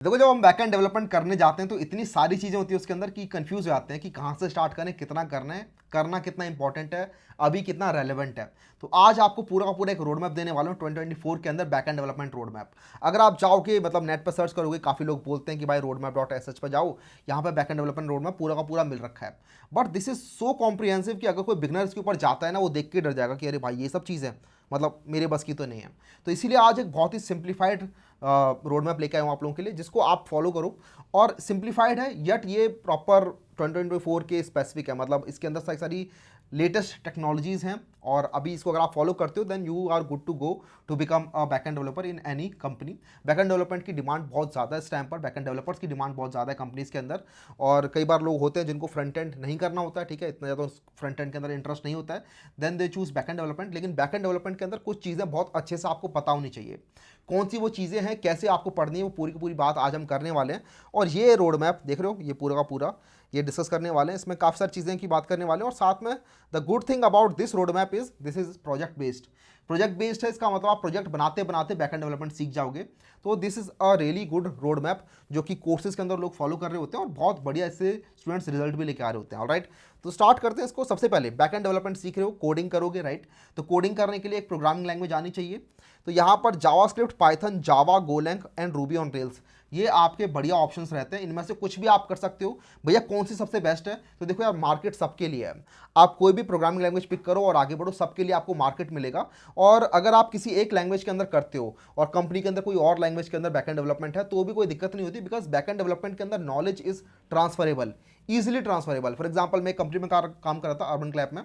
देखो, जब हम बैकएंड डेवलपमेंट करने जाते हैं तो इतनी सारी चीज़ें होती है उसके अंदर कि कंफ्यूज हो जाते हैं कि कहाँ से स्टार्ट करें, कितना करना है, करना कितना इंपॉर्टेंट है, अभी कितना रेलेवेंट है। तो आज आपको पूरा का पूरा एक रोड मैप देने वाला हूँ 2024 के अंदर, बैकएंड डेवलपमेंट रोड मैप। अगर आप जाओगे मतलब नेट पर सर्च करोगे, काफ़ी लोग बोलते हैं कि भाई road map dot S H पर जाओ, यहाँ पर बैकएंड डेवलपमेंट रोड मैप पूरा का पूरा मिल रखा है। But this is so comprehensive कि अगर कोई बिगनर इसके ऊपर जाता है ना, वो देख के डर जाएगा कि अरे भाई ये सब चीज़ें मतलब मेरे बस की तो नहीं है। तो इसीलिए आज एक बहुत ही सिंप्लीफाइड रोड मैप लेके आया हूँ आप लोगों के लिए, जिसको आप फॉलो करो। और सिंप्लीफाइड है यट ये प्रॉपर 2024 के स्पेसिफिक है, मतलब इसके अंदर सारी लेटेस्ट टेक्नोलॉजीज़ हैं। और अभी इसको अगर आप फॉलो करते हो then you are good to go to become a backend developer in any company. Backend development की डिमांड बहुत ज़्यादा है इस टाइम पर, बैकएंड डेवलपर्स की डिमांड बहुत ज़्यादा है कंपनीज़ के अंदर। और कई बार लोग होते हैं जिनको फ्रंट एंड नहीं करना होता है, ठीक है, इतना ज़्यादा फ्रंट एंड के अंदर इंटरेस्ट नहीं होता है, then they choose backend development. लेकिन बैकएंड डेवलपमेंट के अंदर कुछ चीज़ें बहुत अच्छे से आपको पता होनी चाहिए। कौन सी वो चीज़ें हैं, कैसे आपको पढ़नी है, वो पूरी की पूरी बात आज हम करने वाले हैं। और ये रोड मैप देख रहे हो, ये पूरा का पूरा ये डिस्कस करने वाले हैं। इसमें काफ़ी सारी चीज़ें की बात करने वाले हैं। और साथ में the good thing about this road map is this is project based. Project based है, इसका मतलब आप प्रोजेक्ट बनाते बनाते बैकएंड डेवलपमेंट सीख जाओगे। तो this is a really good road map जो कि कोर्सेज के अंदर लोग फॉलो कर रहे होते हैं और बहुत बढ़िया इससे स्टूडेंट्स रिजल्ट भी लेके आ रहे होते हैं। ऑलराइट, तो स्टार्ट करते हैं इसको। सबसे पहले बैकएंड डेवलपमेंट सीख रहे हो, कोडिंग करोगे, राइट। तो कोडिंग करने के लिए एक प्रोग्रामिंग लैंग्वेज आनी चाहिए। तो यहाँ पर JavaScript, Python, Java, Golang and Ruby on rails, ये आपके बढ़िया ऑप्शंस रहते हैं। इनमें से कुछ भी आप कर सकते हो। भैया कौन सी सबसे बेस्ट है, तो देखो यार मार्केट सबके लिए है। आप कोई भी प्रोग्रामिंग लैंग्वेज पिक करो और आगे बढ़ो, सबके लिए आपको मार्केट मिलेगा। और अगर आप किसी एक लैंग्वेज के अंदर करते हो और कंपनी के अंदर कोई और लैंग्वेज के अंदर बैकएंड डेवलपमेंट है, तो भी कोई दिक्कत नहीं होती, बिकॉज बैकएंड डेवलपमेंट के अंदर knowledge is transferable, easily transferable. For example मैं कंपनी में काम कर रहा था अर्बन क्लैप में,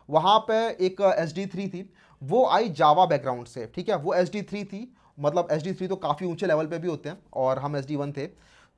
वहाँ पे एक SD3 थी, वो आई जावा बैकग्राउंड से, ठीक है। वो SD3 थी, मतलब SD3 तो काफ़ी ऊंचे लेवल पे भी होते हैं और हम SD1 थे।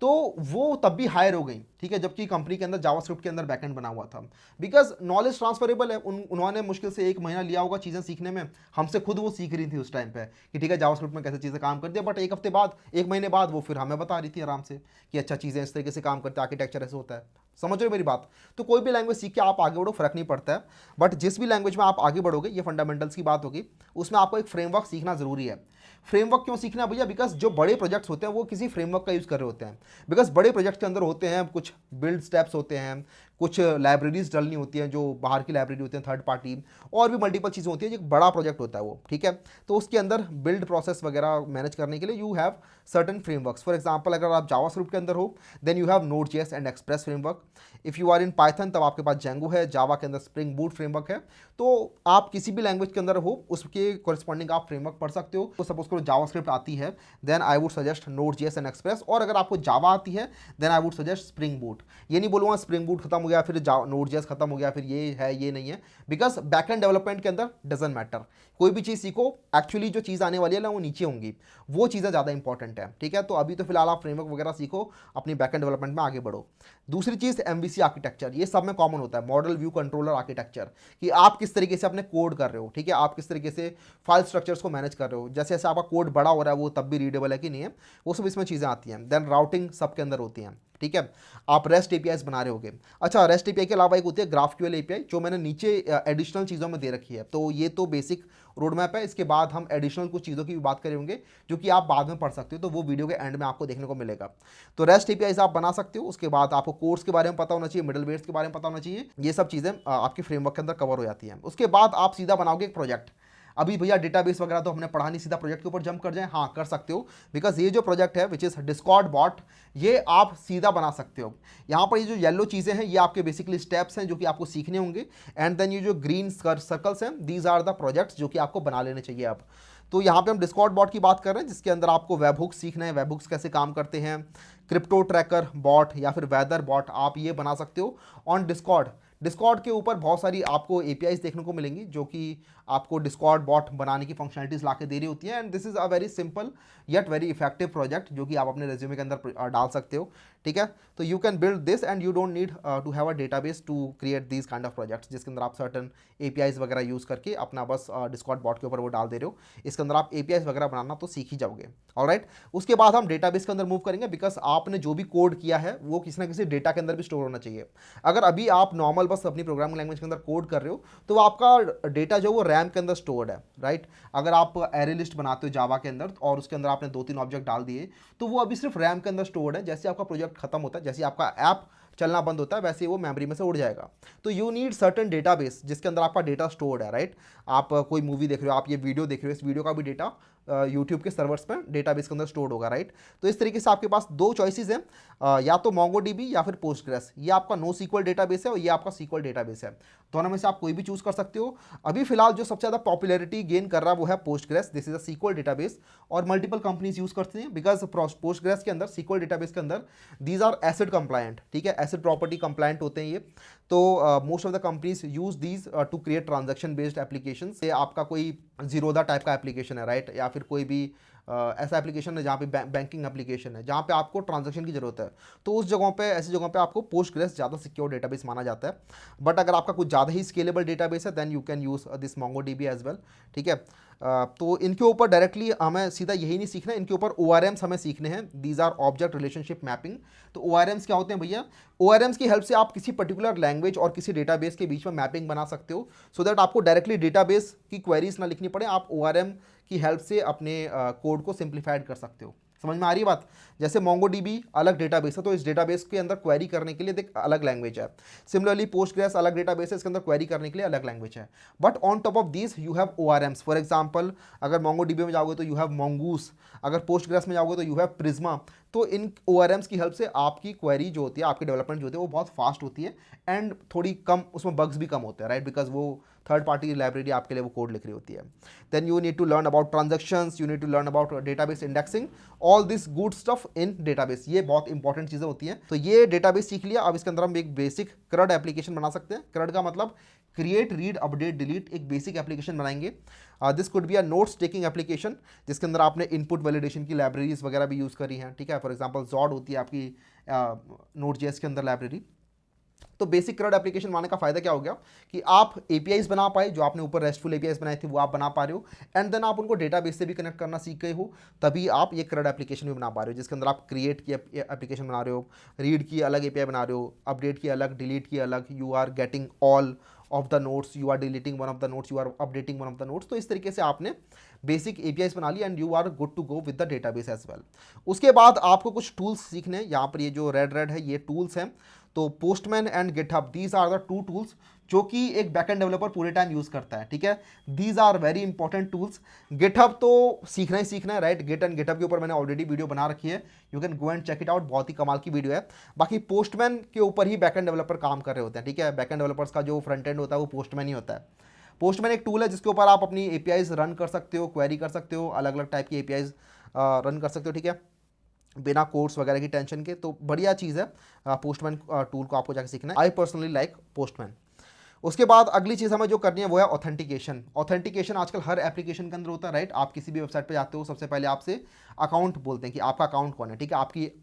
तो वो तब भी हायर हो गई, ठीक है, जबकि कंपनी के अंदर जावास्क्रिप्ट के अंदर बैकएंड बना हुआ था। बिकॉज नॉलेज ट्रांसफरेबल है। उन्होंने मुश्किल से 1 महीना लिया होगा चीज़ें सीखने में, हमसे खुद वो सीख रही थी उस टाइम पे कि ठीक है जावास्क्रिप्ट में कैसे चीज़ें काम करती है। बट 1 हफ्ते बाद, 1 महीने बाद वो फिर हमें बता रही थी आराम से कि अच्छा चीज़ें इस तरीके से काम करती है, आर्किटेक्चर ऐसे होता है। समझ रहे हो मेरी बात। तो कोई भी लैंग्वेज सीख के आप आगे बढ़ो, फर्क नहीं पड़ता है। बट जिस भी लैंग्वेज में आप आगे बढ़ोगे, ये फंडामेंटल्स की बात होगी, उसमें आपको एक फ्रेमवर्क सीखना जरूरी है। फ्रेमवर्क क्यों सीखना भैया, बिकॉज जो बड़े प्रोजेक्ट्स होते हैं वो किसी फ्रेमवर्क का यूज़ कर रहे होते हैं। बिकॉज बड़े प्रोजेक्ट्स के अंदर होते हैं कुछ बिल्ड स्टेप्स होते हैं, कुछ लाइब्रेरीज डलनी होती हैं जो बाहर की लाइब्रेरी होती हैं थर्ड पार्टी, और भी मल्टीपल चीज़ें होती हैं। एक बड़ा प्रोजेक्ट होता है वो, ठीक है। तो उसके अंदर बिल्ड प्रोसेस वगैरह मैनेज करने के लिए you have certain frameworks. For example अगर आप जावास्क्रिप्ट के अंदर हो then you have Node js and Express framework. If you are in Python तब आपके पास जेंगो है, जावा के अंदर स्प्रिंग बूट फ्रेमवर्क है। तो आप किसी भी लैंग्वेज के अंदर हो उसके कॉरेस्पॉन्डिंग आप फ्रेमवर्क पढ़ सकते हो। तो सपोज करो जावास्क्रिप्ट आती है then I would suggest Node js and Express, और अगर आपको जावा आती है then I would suggest Spring Boot. ये नहीं बोलूँगा स्प्रिंग बूट खत्म हो गया फिर नोड.js खत्म हो गया, फिर ये है ये नहीं है। बिकॉज बैकएंड डेवलपमेंट के अंदर डजंट मैटर, कोई भी चीज़ सीखो, एक्चुअली जो चीज़ आने वाली है ना वो नीचे होंगी, वो चीज़ें ज़्यादा इंपॉर्टेंट है, ठीक है। तो अभी तो फिलहाल आप फ्रेमवर्क वगैरह सीखो, अपनी बैकएंड डेवलपमेंट में आगे बढ़ो। दूसरी चीज़ MVC आर्किटेक्चर, ये सब में कॉमन होता है, मॉडल व्यू कंट्रोलर आर्किटेक्चर, कि आप किस तरीके से अपने कोड कर रहे हो, ठीक है, आप किस तरीके से फाइल स्ट्रक्चर्स को मैनेज कर रहे हो। जैसे जैसे आपका कोड बड़ा हो रहा है वो तब भी रीडेबल है कि नहीं है, वो सब इसमें चीज़ें आती हैं। देन राउटिंग सबके अंदर होती हैं, ठीक है। आप REST APIs बना रहे होगे। अच्छा, REST API के अलावा एक होती है GraphQL API जो मैंने नीचे एडिशनल चीज़ों में दे रखी है। तो ये तो बेसिक रोड मैप है, इसके बाद हम एडिशनल कुछ चीज़ों की भी बात करेंगे जो कि आप बाद में पढ़ सकते हो, तो वो वीडियो के एंड में आपको देखने को मिलेगा। तो REST APIs आप बना सकते हो। उसके बाद आपको कोर्स के बारे में पता होना चाहिए, मिडल वेयर्स के बारे में पता होना चाहिए, ये सब चीज़ें आपके फ्रेमवर्क के अंदर कवर हो जाती हैं। उसके बाद आप सीधा बनाओगे एक प्रोजेक्ट। अभी भैया डेटाबेस वगैरह तो हमने पढ़ा नहीं, सीधा प्रोजेक्ट के ऊपर जंप कर जाए, हाँ कर सकते हो। बिकॉज ये जो प्रोजेक्ट है विच इज़ डिस्कॉर्ड बॉट, ये आप सीधा बना सकते हो। यहाँ पर ये जो येलो चीज़ें हैं ये आपके बेसिकली स्टेप्स हैं जो कि आपको सीखने होंगे। एंड देन ये जो ग्रीन सर्कल्स हैं दीज आर द प्रोजेक्ट्स जो कि आपको बना लेने चाहिए अब। तो यहाँ पे हम डिस्कॉर्ड बॉट की बात कर रहे हैं जिसके अंदर आपको वेब हुक्स सीखना है, वेब हुक्स कैसे काम करते हैं, क्रिप्टो ट्रैकर बॉट या फिर वेदर बॉट आप ये बना सकते हो ऑन डिस्कॉर्ड। डिस्कॉर्ड के ऊपर बहुत सारी आपको APIs देखने को मिलेंगी जो कि आपको डिस्कॉर्ड बॉट बनाने की फंक्शनलिटीज़ ला के दे रही होती है। And this is a very simple yet very effective project जो कि आप अपने रेज्यूमे के अंदर डाल सकते हो, ठीक है। तो you can build this and you don't need to have a database to create these kind of projects, जिसके अंदर आप सर्टन APIs वगैरह यूज़ करके अपना बस डिस्कॉर्ड बॉट के ऊपर वो डाल दे रहे हो। इसके अंदर आप APIs वगैरह बनाना तो सीख ही जाओगे, ऑलराइट। उसके बाद हम डेटाबेस के अंदर मूव करेंगे, बिकॉज आपने जो भी कोड किया है वो किसी ना किसी डेटा के अंदर भी स्टोर होना चाहिए। अगर अभी आप नॉर्मल बस अपनी प्रोग्रामिंग लैंग्वेज के अंदर कोड कर रहे हो तो वो आपका डेटा जो वो रैम के अंदर स्टोर्ड है, राइट। अगर आप एरे लिस्ट बनाते हो जावा के अंदर और उसके अंदर आपने 2-3 ऑब्जेक्ट डाल दिए तो वो अभी सिर्फ रैम के अंदर स्टोर्ड है। जैसे आपका प्रोजेक्ट खत्म होता है, जैसे आपका ऐप चलना बंद होता है, वैसे वो मेमोरी में से उड़ जाएगा। तो यू नीड सर्टन डेटाबेस जिसके अंदर आपका डेटा स्टोर्ड है, राइट। आप कोई मूवी देख रहे हो, आप ये वीडियो देख रहे हो, इस वीडियो का भी डेटा यूट्यूब के सर्वर्स पर डेटाबेस के अंदर स्टोर्ड होगा, राइट। तो इस तरीके से आपके पास दो चॉइसेस हैं, या तो मोंगोडीबी या फिर पोस्टग्रेस। ये आपका नो सीक्वल डेटाबेस है और ये आपका सीक्वल डेटाबेस है। दोनों में से आप कोई भी चूज कर सकते हो। अभी फिलहाल जो सबसे ज़्यादा पॉपुलैरिटी गेन कर रहा है वो है Postgres. This is a sequel database और मल्टीपल कंपनीज यूज करती हैं बिकॉज पोस्टग्रेस के अंदर, सीक्वल डेटाबेस के अंदर दीज आर एसिड कंप्लायंट, ठीक है, एसिड प्रॉपर्टी कंप्लायंट होते हैं ये। तो most of the companies use these two create transaction based application. ये आपका कोई जीरोदा टाइप का एप्लीकेशन है, राइट, या फिर कोई भी ऐसा एप्लीकेशन है जहाँ पे बैंकिंग एप्लीकेशन है जहाँ पे आपको ट्रांजैक्शन की जरूरत है, तो उस जगहों पे, ऐसी जगहों पे आपको पोस्टग्रेस ज़्यादा सिक्योर डेटाबेस माना जाता है। बट अगर आपका कुछ ज़्यादा ही स्केलेबल डेटाबेस है then you can use this MongoDB as well, ठीक है। तो इनके ऊपर डायरेक्टली हमें सीधा यही नहीं सीखना, इनके ऊपर ORMs हमें सीखने हैं। These are object relationship mapping. तो ORMs क्या होते हैं भैया? ORMs की हेल्प से आप किसी पर्टिकुलर लैंग्वेज और किसी डेटाबेस के बीच में मैपिंग बना सकते हो, सो दैट आपको डायरेक्टली डेटाबेस की क्वेरीज ना लिखनी पड़े, आप ORM की हेल्प से अपने कोड को सिंप्लीफाइड कर सकते हो। समझ में आ रही बात? जैसे मोंगोडीबी अलग डेटाबेस है तो इस डेटाबेस के अंदर क्वेरी करने के लिए एक अलग लैंग्वेज है। सिमिलरली पोस्टग्रेस अलग डेटाबेस है, इसके अंदर क्वेरी करने के लिए अलग लैंग्वेज है। But on top of this you have ORMs। For example, अगर मोंगोडीबी में जाओगे तो यू हैव मोंगूस, अगर पोस्टग्रेस में जाओगे तो यू हैव प्रिज्मा। तो इन ORMs की हेल्प से आपकी क्वेरी जो होती है, आपकी डेवलपमेंट जो होती है, वो बहुत फास्ट होती है एंड थोड़ी कम, उसमें बग्स भी कम होते हैं, राइट, बिकॉज वो थर्ड पार्टी लाइब्रेरी आपके लिए वो कोड लिख रही होती है। Then you need to learn about transactions, you need to learn about database indexing, all this good stuff in database. ये बहुत इंपॉर्टेंट चीज़ें होती हैं। तो ये डेटाबेस सीख लिया, अब इसके अंदर हम एक बेसिक CRUD एप्लीकेशन बना सकते हैं। CRUD का मतलब क्रिएट, रीड, अपडेट, डिलीट, एक बेसिक एप्लीकेशन बनाएंगे। This could be a notes taking application जिसके अंदर आपने इनपुट वैलिडेशन की लाइब्रेरीज वगैरह भी यूज़ करी हैं, ठीक है। फॉर एग्जांपल जॉड होती है आपकी Node.js के अंदर लाइब्रेरी। तो बेसिक CRUD एप्लीकेशन बनाने का फायदा क्या हो गया कि आप APIs बना पाए, जो आपने ऊपर रेस्टफुल APIs बनाए थे वो आप बना पा रहे हो, एंड देन आप उनको डेटाबेस से भी कनेक्ट करना सीख गए हो, तभी आप ये CRUD एप्लीकेशन भी बना पा रहे हो जिसके अंदर आप क्रिएट की एप्लीकेशन बना रहे हो, रीड की अलग API बना रहे हो, अपडेट की अलग, डिलीट की अलग, you are getting all of the notes, you are deleting one of the notes, you are updating one of the notes. तो इस तरीके से आपने बेसिक APIs बना ली and you are good to go with the database as well. उसके बाद आपको कुछ टूल्स सीखने हैं। यहाँ पर ये जो रेड है ये टूल्स हैं। तो Postman and GitHub, these are the two tools जो कि एक बैकएंड डेवलपर पूरे टाइम यूज करता है, ठीक है। These are very important tools. GitHub तो सीखना ही सीखना है, राइट। गिट एंड गिटहब के ऊपर मैंने ऑलरेडी वीडियो बना रखी है, you can go and check it out, बहुत ही कमाल की वीडियो है। बाकी पोस्टमैन के ऊपर ही बैकएंड डेवलपर काम कर रहे होते हैं, ठीक है। बैकएंड डेवलपर्स का जो फ्रंट एंड होता है वो पोस्टमैन ही होता है। पोस्टमैन एक टूल है जिसके ऊपर आप अपनी APIs रन कर सकते हो, क्वेरी कर सकते हो, अलग अलग टाइप की APIs रन कर सकते हो, ठीक है, बिना कोर्स वगैरह की टेंशन के। तो बढ़िया चीज़ है पोस्टमैन टूल को आपको जाकर सीखना है। I personally like postman. उसके बाद अगली चीज़ हमें जो करनी है वो है ऑथेंटिकेशन। ऑथेंटिकेशन आजकल हर एप्लीकेशन के अंदर होता है, राइट। आप किसी भी वेबसाइट पे जाते हो, सबसे पहले आपसे अकाउंट बोलते हैं कि आपका अकाउंट कौन है, ठीक है,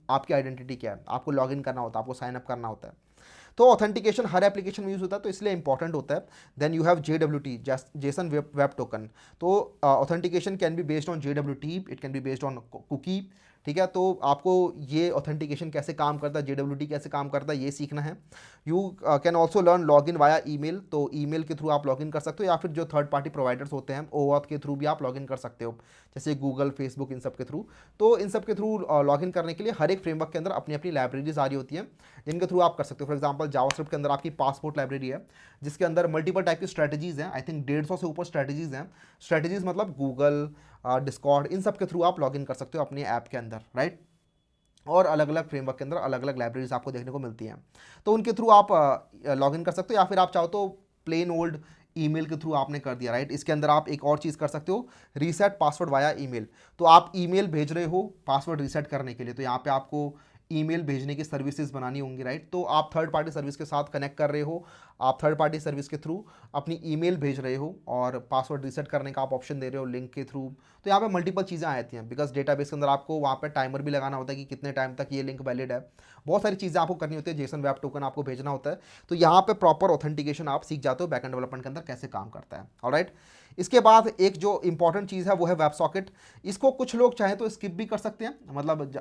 आपकी आइडेंटिटी क्या है, आपको लॉगिन करना होता है, आपको साइन अप करना होता है। तो ऑथेंटिकेशन हर एप्लीकेशन में यूज़ होता है, तो इसलिए इंपॉर्टेंट होता है। Then you have JWT, JSON web token. तो authentication can be based on JWT, it can be based on cookie, ठीक है। तो आपको ये ऑथेंटिकेशन कैसे काम करता है, JWT कैसे काम करता है, ये सीखना है। You can also learn log in via email. तो ईमेल के थ्रू आप लॉग इन कर सकते हो, या फिर जो थर्ड पार्टी प्रोवाइडर्स होते हैं OAuth के थ्रू भी आप लॉग इन कर सकते हो, जैसे गूगल, फेसबुक, इन सब के थ्रू। तो इन सब के थ्रू लॉग इन करने के लिए हर एक फ्रेमवर्क के अंदर अपनी अपनी लाइब्रेरीज आ रही होती हैं जिनके थ्रू आप कर सकते हो। फॉर एग्जाम्पल जावास्क्रिप्ट के अंदर आपकी पासपोर्ट लाइब्रेरी है जिसके अंदर मल्टीपल टाइप की स्ट्रैटेजीज हैं। आई थिंक 150 से ऊपर स्ट्रैटेजीज हैं। स्ट्रैटेजीज मतलब गूगल, डिस्कॉर्ड, इन सब के थ्रू आप लॉग इन कर सकते हो अपने ऐप के अंदर, राइट। और अलग अलग फ्रेमवर्क के अंदर अलग अलग लाइब्रेरीज आपको देखने को मिलती हैं, तो उनके थ्रू आप लॉग इन कर सकते हो, या फिर आप चाहो तो प्लेन ओल्ड ईमेल के थ्रू आपने कर दिया, राइट। इसके अंदर आप एक और चीज़ कर सकते हो, रीसेट पासवर्ड वाया ईमेल। तो आप ईमेल भेज रहे हो पासवर्ड रीसेट करने के लिए, तो यहाँ पे आपको ईमेल भेजने की सर्विसेज बनानी होंगी, राइट। तो आप थर्ड पार्टी सर्विस के साथ कनेक्ट कर रहे हो, आप थर्ड पार्टी सर्विस के थ्रू अपनी ईमेल भेज रहे हो और पासवर्ड रीसेट करने का आप ऑप्शन दे रहे हो लिंक के थ्रू। तो यहाँ पे मल्टीपल चीज़ें आ जाती हैं, बिकॉज डेटाबेस के अंदर आपको वहाँ पे टाइमर भी लगाना होता है कि कितने टाइम तक ये लिंक वैलिड है। बहुत सारी चीज़ें आपको करनी होती है, जेसन वेब टोकन आपको भेजना होता है। तो यहाँ पे प्रॉपर ऑथेंटिकेशन आप सीख जाते हो बैकएंड डेवलपमेंट के अंदर कैसे काम करता है, ऑलराइट। इसके बाद एक जो इंपॉर्टेंट चीज़ है वो है वेब सॉकेट। इसको कुछ लोग चाहें तो स्किप भी कर सकते हैं, मतलब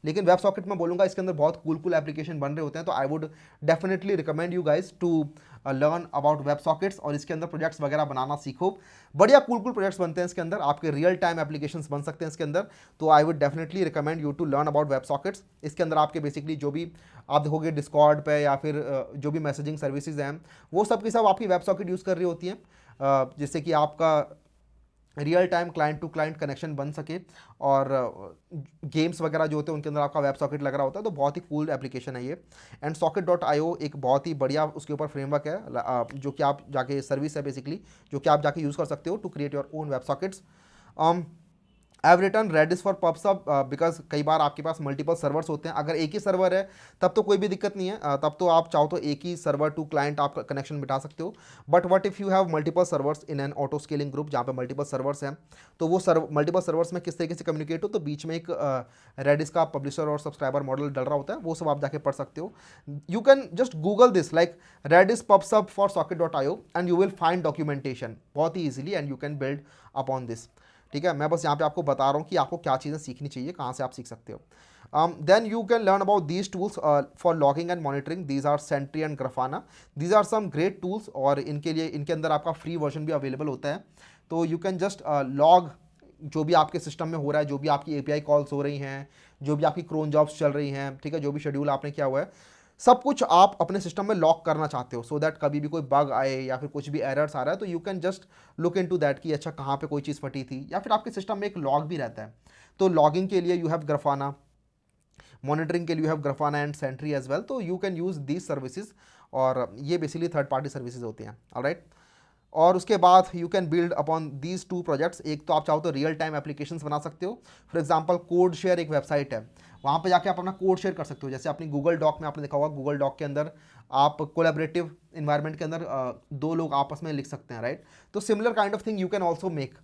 लेकिन वेब सॉकेट में बोलूँगा इसके अंदर बहुत कूल एप्लीकेशन बन रहे होते हैं, तो I would definitely recommend you guys to learn about web sockets और इसके अंदर प्रोजेक्ट्स वगैरह बनाना सीखो। बढ़िया कूल प्रोजेक्ट्स बनते हैं इसके अंदर, आपके रियल टाइम एप्लीकेशंस बन सकते हैं इसके अंदर। तो I would definitely recommend you to learn about web sockets. इसके अंदर आपके बेसिकली जो भी आप देखोगे डिस्कॉर्ड पे या फिर जो भी मैसेजिंग सर्विसेज हैं वो सब की सब आपकी वेब सॉकेट यूज़ कर रही होती हैं, जिससे कि आपका real time client to client connection बन सके। और गेम्स वगैरह जो होते हैं उनके अंदर आपका वेब सॉकेट लग रहा होता है, तो बहुत ही कूल एप्लीकेशन है ये। एंड socket.io एक बहुत ही बढ़िया उसके ऊपर फ्रेमवर्क है, जो कि आप जाके सर्विस है बेसिकली, जो कि आप जाके यूज़ कर सकते हो to create your own web sockets. I have written Redis for pub sub because कई बार आपके पास मल्टीपल सर्वर्स होते हैं। अगर एक ही सर्वर है तब तो कोई भी दिक्कत नहीं है, तब तो आप चाहो तो एक ही सर्वर टू क्लाइंट आप कनेक्शन बिठा सकते हो। But what if you have multiple servers in an auto scaling group, जहाँ पे मल्टीपल सर्वर्स हैं, तो वो मल्टीपल सर्वर्स में किस तरीके से कम्युनिकेट हो, तो बीच में एक रेडिस का पब्लिशर और सब्सक्राइबर मॉडल डल रहा होता है, वो सब आप जाके पढ़ सकते हो। You can just google this like Redis pub sub for socket.io and you will find documentation बहुत ही easily and you can build upon this. ठीक है, मैं बस यहाँ पे आपको बता रहा हूँ कि आपको क्या चीज़ें सीखनी चाहिए, कहाँ से आप सीख सकते हो। Then you can learn about these tools for logging and monitoring. These are Sentry and Grafana. These are some great tools, और इनके लिए इनके अंदर आपका फ्री वर्जन भी अवेलेबल होता है। तो यू कैन जस्ट लॉग जो भी आपके सिस्टम में हो रहा है, जो भी आपकी API कॉल्स हो रही हैं, जो भी आपकी क्रोन जॉब्स चल रही हैं, ठीक है, जो भी शेड्यूल आपने किया हुआ है, सब कुछ आप अपने सिस्टम में लॉक करना चाहते हो, सो दैट कभी भी कोई बग आए या फिर कुछ भी एरर्स आ रहा है तो you can just look into that कि अच्छा कहाँ पे कोई चीज़ फटी थी, या फिर आपके सिस्टम में एक लॉग भी रहता है। तो लॉगिंग के लिए यू हैव ग्राफाना, मॉनिटरिंग के लिए you have Grafana and Sentry as well. तो you can use these services, और ये बेसिकली थर्ड पार्टी सर्विसेज होती हैं। ऑलराइट, और उसके बाद you can build upon these two projects. एक तो आप चाहो तो रियल टाइम एप्लीकेशंस बना सकते हो। फॉर एग्जांपल कोड शेयर एक वेबसाइट है, वहाँ पे जाके आप अपना कोड शेयर कर सकते हो। जैसे अपनी गूगल डॉक में आपने देखा होगा, गूगल डॉक के अंदर आप कोलैबोरेटिव इन्वायरमेंट के अंदर दो लोग आपस में लिख सकते हैं, राइट। तो similar kind of thing you can also make,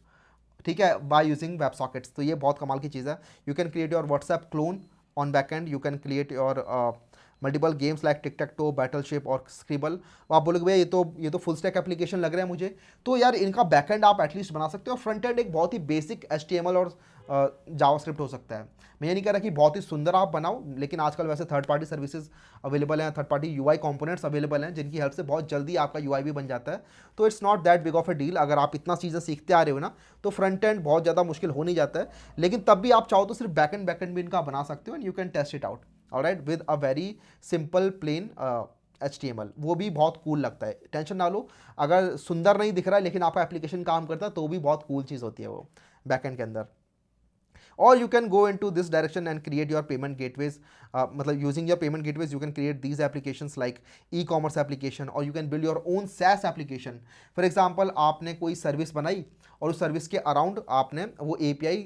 ठीक है, बाय यूजिंग वेब सॉकेट्स। तो ये बहुत कमाल की चीज़ है। You can create your WhatsApp clone on back end, you can create your multiple games like tic tac toe, battleship और स्क्रिबल। आप बोलोगे भैया ये तो फुल स्टैक एप्लीकेशन लग रहा है मुझे, तो यार इनका बैकएंड आप एटलीस्ट बना सकते हो। फ्रंट एंड एक बहुत ही बेसिक HTML और जावास्क्रिप्ट हो सकता है। मैं ये नहीं कह रहा कि बहुत ही सुंदर आप बनाओ, लेकिन आजकल वैसे थर्ड पार्टी सर्विसेज अवेलेबल हैं, third party UI components available हैं, जिनकी हेल्प से बहुत जल्दी आपका UI भी बन जाता है। तो it's not that big of a deal. अगर आप इतना चीज़ें सीखते आ रहे हो ना, तो फ्रंट एंड बहुत ज़्यादा मुश्किल हो नहीं जाता है। लेकिन तब भी आप चाहो तो सिर्फ बैक एंड भी इनका बना सकते हो, and you can test it out, alright, with a very simple plain HTML। वो भी बहुत कूल लगता है, टेंशन ना लो। अगर सुंदर नहीं दिख रहा है लेकिन आपका एप्लीकेशन काम करता है, तो भी बहुत कूल चीज़ होती है वो बैकएंड के अंदर। और you can go into this direction and create your payment gateways, मतलब using your payment gateways you can create these applications like ecommerce application, और you can build your own SaaS application. For example, आपने कोई service बनाई और उस service के around आपने वो API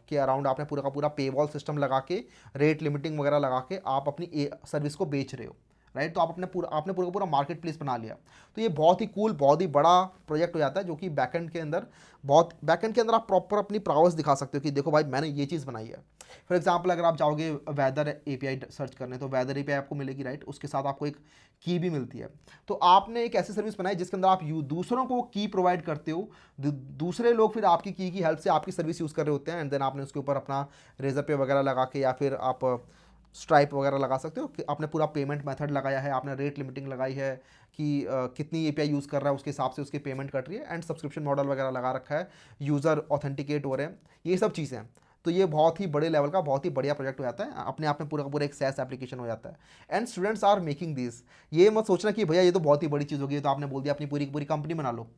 के अराउंड आपने पूरा का पूरा पे वॉल सिस्टम लगा के, रेट लिमिटिंग वगैरह लगा के आप अपनी सर्विस को बेच रहे हो, राइट। तो आपने पूरा का पूरा मार्केट प्लेस बना लिया। तो ये बहुत ही कूल, बहुत ही बड़ा प्रोजेक्ट हो जाता है, जो कि बैकएंड के अंदर आप प्रॉपर अपनी प्रावस दिखा सकते हो कि देखो भाई मैंने ये चीज़ बनाई है। फॉर एग्जांपल, अगर आप जाओगे वेदर API सर्च करने, तो वेदर API आपको मिलेगी, राइट। उसके साथ आपको एक की भी मिलती है। तो आपने एक ऐसी सर्विस बनाई जिसके अंदर आप दूसरों को की प्रोवाइड करते हो, दूसरे लोग फिर आपकी की हेल्प से आपकी सर्विस यूज़ कर रहे होते हैं, एंड देन आपने उसके ऊपर अपना रेजर पे वगैरह लगा के, या फिर आप स्ट्राइप वगैरह लगा सकते हो कि आपने पूरा पेमेंट मेथड लगाया है, आपने रेट लिमिटिंग लगाई है कि कितनी API यूज़ कर रहा है, उसके हिसाब से उसकी पेमेंट कट रही है, एंड सब्सक्रिप्शन मॉडल वगैरह लगा रखा है, यूज़र ऑथेंटिकेट हो रहे हैं, ये सब चीज़ें हैं। तो ये बहुत ही बड़े लेवल का बहुत ही बढ़िया प्रोजेक्ट हो जाता है, अपने आप में पूरा का पूरा एक SaaS एप्लीकेशन हो जाता है। And students are making this. ये मत सोचना कि भैया ये तो बहुत ही बड़ी चीज़ होगी, तो आपने बोल दिया अपनी पूरी पूरी कंपनी बना लो।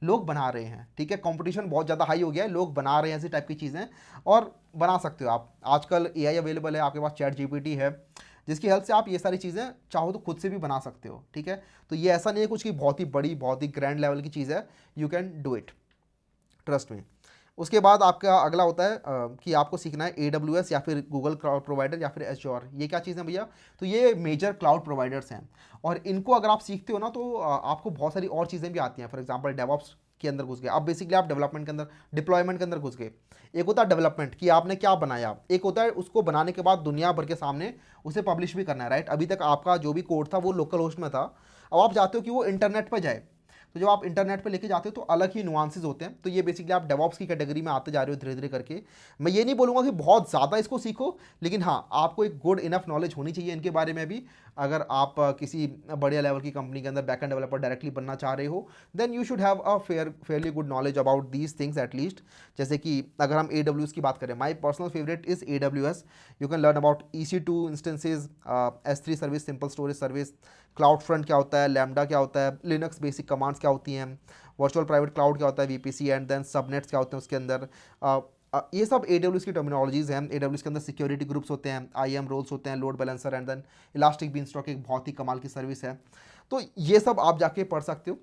लोग बना रहे हैं, ठीक है, कंपटीशन बहुत ज़्यादा हाई हो गया है, लोग बना रहे हैं ऐसी टाइप की चीज़ें, और बना सकते हो आप। आजकल AI अवेलेबल है, आपके पास ChatGPT है, जिसकी हेल्प से आप ये सारी चीज़ें चाहो तो खुद से भी बना सकते हो, ठीक है। तो ये ऐसा नहीं है कुछ कि बहुत ही बड़ी, बहुत ही ग्रैंड लेवल की चीज़ है, you can do it, trust me. उसके बाद आपका अगला होता है कि आपको सीखना है AWS या फिर गूगल क्लाउड प्रोवाइडर या फिर Azure। ये क्या चीज़ है भैया? तो ये मेजर क्लाउड प्रोवाइडर्स हैं, और इनको अगर आप सीखते हो ना, तो आपको बहुत सारी और चीज़ें भी आती हैं। फॉर एग्जांपल, डेवऑप्स के अंदर घुस गए अब, बेसिकली आप डेवलपमेंट के अंदर, डिप्लॉयमेंट के अंदर घुस गए। एक होता है डेवलपमेंट कि आपने क्या बनाया, एक होता है उसको बनाने के बाद दुनिया भर के सामने उसे पब्लिश भी करना है, राइट। अभी तक आपका जो भी कोड था वो लोकल होस्ट में था, अब आप चाहते हो कि वो इंटरनेट पर जाए। तो जब आप इंटरनेट पे लेके जाते हो तो अलग ही नुआंसेस होते हैं। तो ये बेसिकली आप डेवॉप्स की कैटेगरी में आते जा रहे हो धीरे धीरे करके। मैं ये नहीं बोलूँगा कि बहुत ज़्यादा इसको सीखो, लेकिन हाँ, आपको एक गुड इनफ नॉलेज होनी चाहिए इनके बारे में भी। अगर आप किसी बढ़िया लेवल की कंपनी के अंदर बैकएंड डेवलपर डायरेक्टली बनना चाह रहे हो, then you should have a fairly good knowledge about these things at least. जैसे कि अगर हम AWS की बात करें, my personal favourite is AWS। You can learn about EC2 instances, S3 service, simple storage service, CloudFront क्या होता है, लैम्डा क्या होता है, लिनक्स बेसिक कमांड्स क्या होती हैं, वर्चुअल प्राइवेट क्लाउड क्या होता है, VPC, एंड देन सबनेट्स क्या होते हैं उसके अंदर। ये सब AWS की टर्मिनोलॉजीज़ हैं। AWS के अंदर सिक्योरिटी ग्रुप्स होते हैं, IAM रोल्स होते हैं, load balancer, and then elastic beanstalk एक बहुत ही कमाल की सर्विस है। तो ये सब आप जाके पढ़ सकते हो,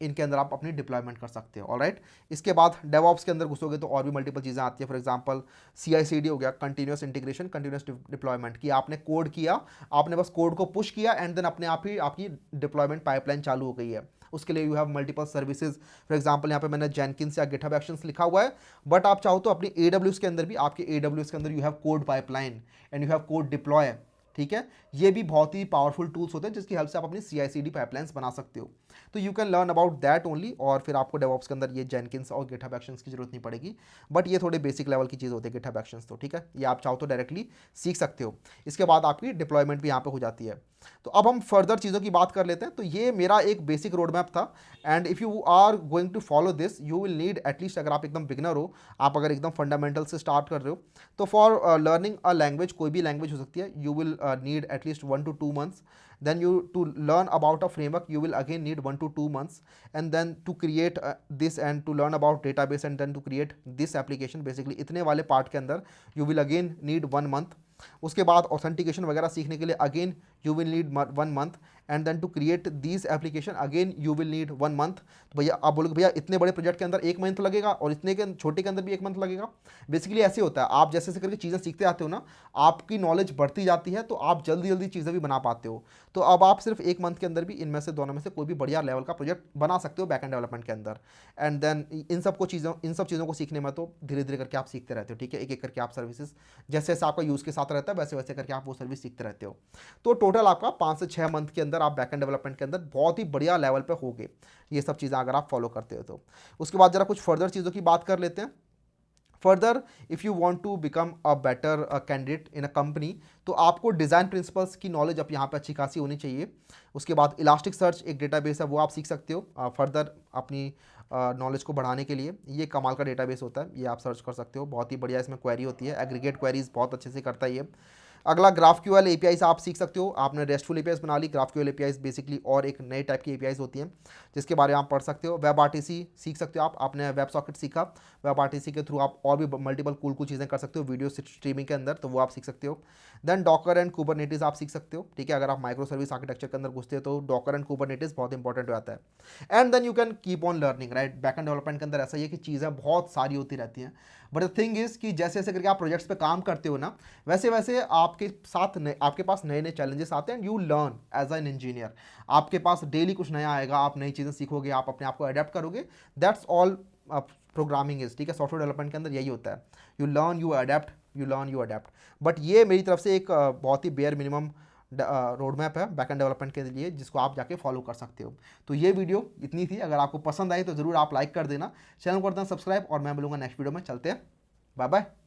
इनके अंदर आप अपनी डिप्लॉयमेंट कर सकते हो। ऑलराइट, इसके बाद डेवऑप्स के अंदर घुसोगे तो और भी मल्टीपल चीज़ें आती है। फॉर एग्जांपल CI/CD हो गया, कंटिन्यूस इंटीग्रेशन, कंटिन्यूस डिप्लॉयमेंट, कि आपने कोड किया, आपने बस कोड को पुश किया एंड देन अपने आप ही आपकी डिप्लॉयमेंट पाइपलाइन चालू हो गई है। उसके लिए you have multiple services. For example यहाँ पे मैंने जेनकिंस या गिटहब एक्शंस लिखा हुआ है, बट आप चाहो तो अपनी AWS के अंदर भी, आपके AWS के अंदर you have code pipeline and you have code deploy. ठीक है, ये भी बहुत ही पावरफुल टूल्स होते हैं जिसकी हेल्प से आप अपनी CI/CD पाइपलाइंस बना सकते हो। तो you can learn about that only, और फिर आपको डेवऑप्स के अंदर ये जेनकिंस और गिटहब एक्शंस की जरूरत नहीं पड़ेगी। बट ये थोड़े बेसिक लेवल की चीज़ होती है गिटहब एक्शंस, तो ठीक है, ये आप चाहो तो डायरेक्टली सीख सकते हो। इसके बाद आपकी डिप्लॉयमेंट भी यहाँ पे हो जाती है। तो अब हम फर्दर चीज़ों की बात कर लेते हैं। तो ये मेरा एक बेसिक रोड मैप था, and if you are going to follow this you will need at least, अगर आप एकदम बिगनर हो, आप अगर एकदम फंडामेंटल से स्टार्ट कर रहे हो, तो फॉर लर्निंग अ लैंग्वेज, कोई भी लैंग्वेज हो सकती है, you will need at least 1 to 2 months. Then you to learn about a framework you will again need 1 to 2 months, and then to create this and to learn about database and then to create this application, basically इतने वाले part के अंदर you will again need 1 month. उसके बाद authentication वगैरह सीखने के लिए again you will need 1 month, and then to create this application again you will need 1 month. तो भैया आप बोलोगे भैया इतने बड़े प्रोजेक्ट के अंदर 1 महीना तो लगेगा और इतने के छोटे के अंदर भी 1 month लगेगा। बेसिकली ऐसे होता है, आप जैसे जैसे करके चीज़ें सीखते आते हो ना, आपकी नॉलेज बढ़ती जाती है, तो आप जल्दी जल्दी चीज़ें भी बना पाते हो। तो अब आप सिर्फ 1 month के अंदर भी इनमें से दोनों में से कोई भी बढ़िया लेवल का प्रोजेक्ट बना सकते हो बैकएंड डेवलपमेंट के अंदर। एंड देन इन सब चीज़ों को सीखने में तो धीरे धीरे करके आप सीखते रहते हो। ठीक है, एक एक करके आप सर्विसेज जैसे जैसे आपका यूज़ के साथ रहता है वैसे वैसे करके आप वो सर्विस सीखते रहते हो। तो टोटल आपका 5 से 6 मंथ के अंदर आप बैकएंड डेवलपमेंट के अंदर बहुत ही बढ़िया लेवल पे होगे, ये सब चीज़ें अगर आप फॉलो करते हो तो। उसके बाद जरा कुछ फर्दर चीज़ों की बात कर लेते हैं। Further if you want to become a better candidate in a company, तो आपको डिज़ाइन प्रिंसिपल्स की नॉलेज अब यहाँ पे अच्छी खासी होनी चाहिए। उसके बाद इलास्टिक सर्च एक डेटाबेस है, वो आप सीख सकते हो फर्दर अपनी नॉलेज को बढ़ाने के लिए। ये कमाल का डेटाबेस होता है, ये आप सर्च कर सकते हो, बहुत ही बढ़िया इसमें क्वेरी होती है, एग्रीगेट क्वेरीज बहुत अच्छे से करता है ये। अगला GraphQL APIs आप सीख सकते हो। आपने RESTful APIs बना ली, GraphQL APIs बेसिकली और एक नए टाइप की APIs होती हैं जिसके बारे में आप पढ़ सकते हो। WebRTC सीख सकते हो आप, आपने WebSocket सीखा, WebRTC के थ्रू आप और भी मल्टीपल कूल चीज़ें कर सकते हो वीडियो स्ट्रीमिंग के अंदर, तो वो आप सीख सकते हो। देन Docker एंड Kubernetes आप सीख सकते हो। ठीक है, अगर आप माइक्रो सर्विस आर्किटेक्चर के अंदर घुसते हो तो Docker एंड Kubernetes बहुत इंपॉर्टेंट हो जाता है। And then you can keep on learning, right. Backend development के अंदर ऐसा ही है कि चीज़ें बहुत सारी होती रहती हैं, बट द थिंग इज़ कि जैसे जैसे करके आप प्रोजेक्ट्स पे काम करते हो ना, वैसे वैसे आपके पास नए नए चैलेंजेस आते हैं, and you learn as an engineer. आपके पास डेली कुछ नया आएगा, आप नई चीज़ें सीखोगे, आप अपने आप को अडेप्ट करोगे। दैट्स ऑल प्रोग्रामिंग इज, ठीक है, सॉफ्टवेयर डेवलपमेंट के अंदर यही होता है, you learn you adapt, you learn you adapt. But ये मेरी तरफ से एक बहुत ही बेयर मिनिमम रोड मैप है बैकएंड डेवलपमेंट के लिए, जिसको आप जाके फॉलो कर सकते हो। तो ये वीडियो इतनी थी, अगर आपको पसंद आई तो ज़रूर आप लाइक कर देना, चैनल को कर देना सब्सक्राइब, और मैं मिलूंगा नेक्स्ट वीडियो में। चलते हैं, बाय बाय।